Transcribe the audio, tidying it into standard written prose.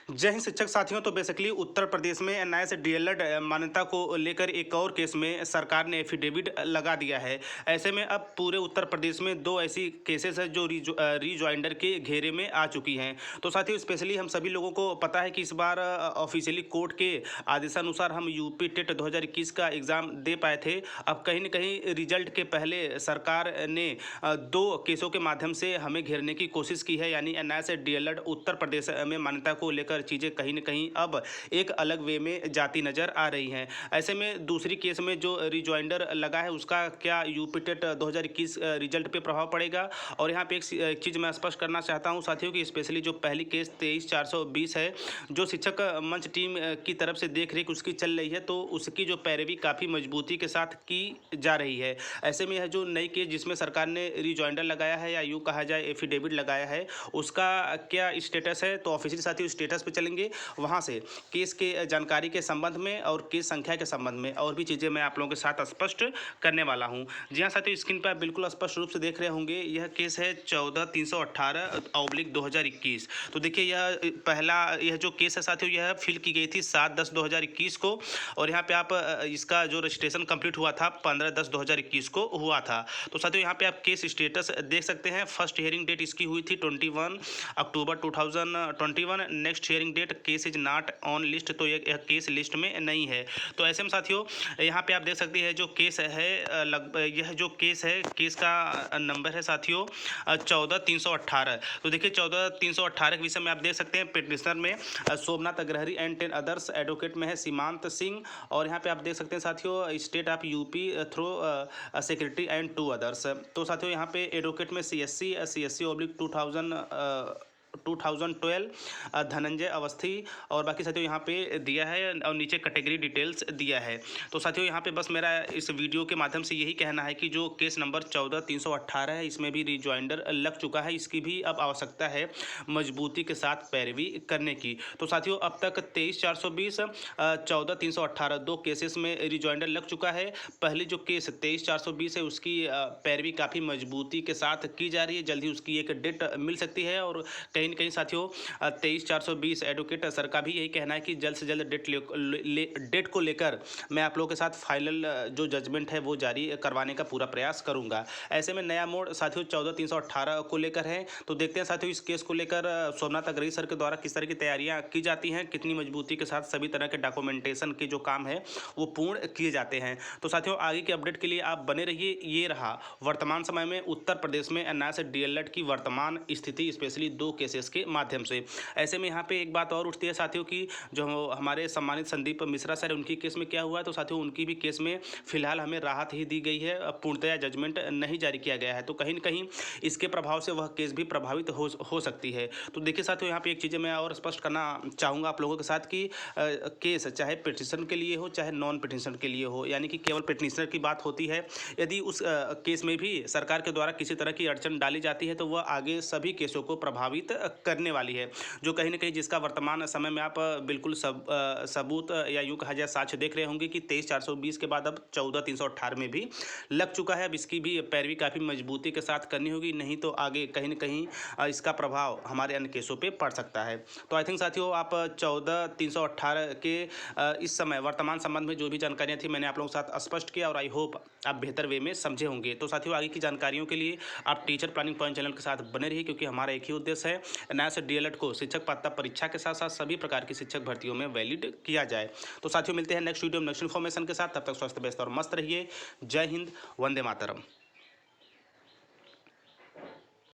जय हिंद शिक्षक साथियों। तो बेसिकली उत्तर प्रदेश में एनआईएस डीएलएड मान्यता को लेकर एक और केस में सरकार ने एफिडेविट लगा दिया है। ऐसे में अब पूरे उत्तर प्रदेश में दो ऐसी केसेस है जो रीजॉइंडर के घेरे में आ चुकी हैं। तो साथियों स्पेशली हम सभी लोगों को पता है कि इस बार ऑफिशियली कोर्ट के आदेशानुसार हम यूपी टेट 2021 का एग्ज़ाम दे पाए थे। अब कहीं न कहीं रिजल्ट के पहले सरकार ने दो केसों के माध्यम से हमें घेरने की कोशिश की है, यानी एनआईएस डीएलएड उत्तर प्रदेश में मान्यता को लेकर चीज़ें कहीं न कहीं अब एक अलग वे में जाती नज़र आ रही हैं। ऐसे में दूसरी केस में जो रिजॉइंडर लगा है उसका क्या यूपी टेट 2021 रिजल्ट पे प्रभाव पड़ेगा। और यहाँ पे एक चीज़ मैं स्पष्ट करना चाहता हूँ साथियों कि स्पेशली जो पहली केस 23/420 है, जो शिक्षक मंच टीम की तरफ से देख रेख उसकी चल रही है, तो उसकी जो पैरवी काफ़ी मजबूती के साथ की जा रही है। ऐसे में यह जो नई केस जिसमें सरकार ने रिजॉइंडर लगाया है या यूँ कहा जाए एफिडेविट लगाया है, उसका क्या स्टेटस है, तो ऑफिशियली साथियों स्टेटस पे चलेंगे। वहाँ से केस के जानकारी के संबंध में और केस संख्या के संबंध में और भी चीज़ें मैं आप लोगों के साथ स्पष्ट करने वाला हूँ। जी हाँ साथियों, स्क्रीन पर आप बिल्कुल स्पष्ट रूप से देख रहे होंगे, यह केस है 14/318/2021। तो देखिए यह जो केस है साथियों, यह फिल की गई थी 7/10/2021 को, और यहाँ पे आप इसका जो रजिस्ट्रेशन कंप्लीट हुआ था 15/10/2021 को हुआ था। तो साथियों यहाँ पे आप केस स्टेटस देख सकते हैं। फर्स्ट हियरिंग डेट इसकी हुई थी 21 अक्टूबर 2021। Next hearing date case is not on list, तो यह केस लिस्ट में नहीं है। तो ऐसे में साथियों यहाँ पे आप देख सकते हैं जो केस है यह जो केस है, केस का नंबर है साथियों 14/318। तो देखिए 14/318 के विषय में आप देख सकते हैं पिटिशनर में Somnath Agrahari and 10 others, advocate में है सीमांत सिंह, और यहाँ पे आप देख सकते हैं साथियों state of UP through secretary and 2 others. तो साथियों यहाँ पे एडवोकेट में CSC/2012 धनंजय अवस्थी, और बाकी साथियों यहाँ पे दिया है और नीचे कैटेगरी डिटेल्स दिया है। तो साथियों यहाँ पे बस मेरा इस वीडियो के माध्यम से यही कहना है कि जो केस नंबर 14/318 है, इसमें भी रिजॉइंडर लग चुका है, इसकी भी अब आवश्यकता है मजबूती के साथ पैरवी करने की। तो साथियों अब तक 23/420 14/318 दो केसेस में रिजॉइंडर लग चुका है। पहली जो केस 23/420 है उसकी पैरवी काफ़ी मजबूती के साथ की जा रही है। जल्दी उसकी एक डेट मिल सकती है, और कहीं न कहीं साथियों 23/420 एडवोकेट सर का भी यही कहना है कि जल्द से जल्द डेट को लेकर मैं आप लोगों के साथ फाइनल जो जजमेंट है वो जारी करवाने का पूरा प्रयास करूंगा। ऐसे में नया मोड़ साथियों 14/318 को लेकर है। तो देखते हैं साथियों इस केस को लेकर सोमनाथ अग्रही सर के द्वारा किस तरह की तैयारियां की जाती हैं, कितनी मजबूती के साथ सभी तरह के डॉक्यूमेंटेशन के जो काम है वो पूर्ण किए जाते हैं। तो साथियों आगे के अपडेट के लिए आप बने रहिए। ये रहा वर्तमान समय में उत्तर प्रदेश में एनआईएस डीएलएड की वर्तमान स्थिति, स्पेशली दो केसेस के माध्यम से। ऐसे में यहाँ पे एक बात और उठती है साथियों की जो हमारे सम्मानित संदीप मिश्रा सर उनकी केस में क्या हुआ है, तो साथियों उनकी भी केस में फिलहाल हमें राहत ही दी गई है, पूर्णतया जजमेंट नहीं जारी किया गया है। तो कहीं न कहीं इसके प्रभाव से वह केस भी प्रभावित हो सकती है। तो देखिए साथियों यहाँ पे एक चीज़ें मैं और स्पष्ट करना चाहूँगा आप लोगों के साथ कि केस चाहे पिटिशन के लिए हो चाहे नॉन पिटिशन के लिए हो, यानी कि केवल पिटिशनर की बात होती है। यदि उस केस में भी सरकार के द्वारा किसी तरह की अड़चन डाली जाती है तो वह आगे सभी केसों को प्रभावित करने वाली है, जो कहीं न कहीं जिसका वर्तमान समय में आप बिल्कुल सबूत या यूँ कहा जाए साक्ष्य देख रहे होंगे कि 23/420 के बाद अब 14/318 में भी लग चुका है। अब इसकी भी पैरवी काफ़ी मजबूती के साथ करनी होगी, नहीं तो आगे कहीं न कहीं इसका प्रभाव हमारे अन्य केसों पे पड़ सकता है। तो आई थिंक साथियों आप 14/318 के इस समय वर्तमान संबंध में जो भी जानकारियाँ थी मैंने आप लोगों के साथ स्पष्ट किया, और आई होप आप बेहतर वे में समझे होंगे। तो साथियों आगे की जानकारियों के लिए आप टीचर प्लानिंग पॉइंट चैनल के साथ बने रहिए, क्योंकि हमारा एक ही उद्देश्य है एनआईएस डीएलएड को शिक्षक पात्रता परीक्षा के साथ साथ सभी प्रकार की शिक्षक भर्तियों में वैलिड किया जाए। तो साथियों मिलते हैं नेक्स्ट वीडियो में नेक्स्ट इन्फॉर्मेशन के साथ। तब तक स्वस्थ व्यस्त और मस्त रहिए। जय हिंद, वंदे मातरम।